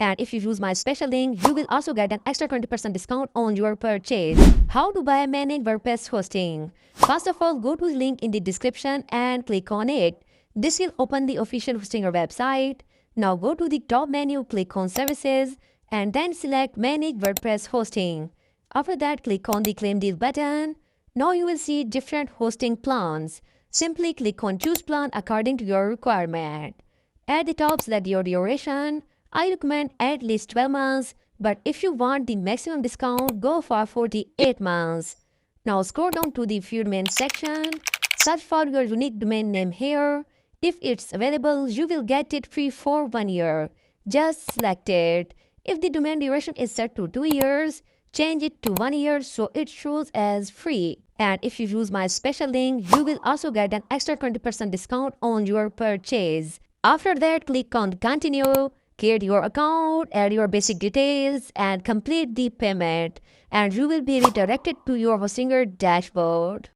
And if you use my special link, you will also get an extra 20% discount on your purchase. How to buy and manage WordPress hosting? First of all, go to the link in the description and click on it. This will open the official Hostinger website. Now go to the top menu, click on Services, and then select Manage WordPress Hosting. After that, click on the Claim Deal button. Now you will see different hosting plans. Simply click on Choose Plan according to your requirement. At the top, select your duration. I recommend at least 12 months, but if you want the maximum discount, go for 48 months. Now scroll down to the View Domain section. Search for your unique domain name here. If it's available, you will get it free for 1 year. Just select it. If the domain duration is set to 2 years, change it to 1 year so it shows as free. And if you use my special link, you will also get an extra 20% discount on your purchase. After that, click on Continue, create your account, add your basic details, and complete the payment. And you will be redirected to your Hostinger dashboard.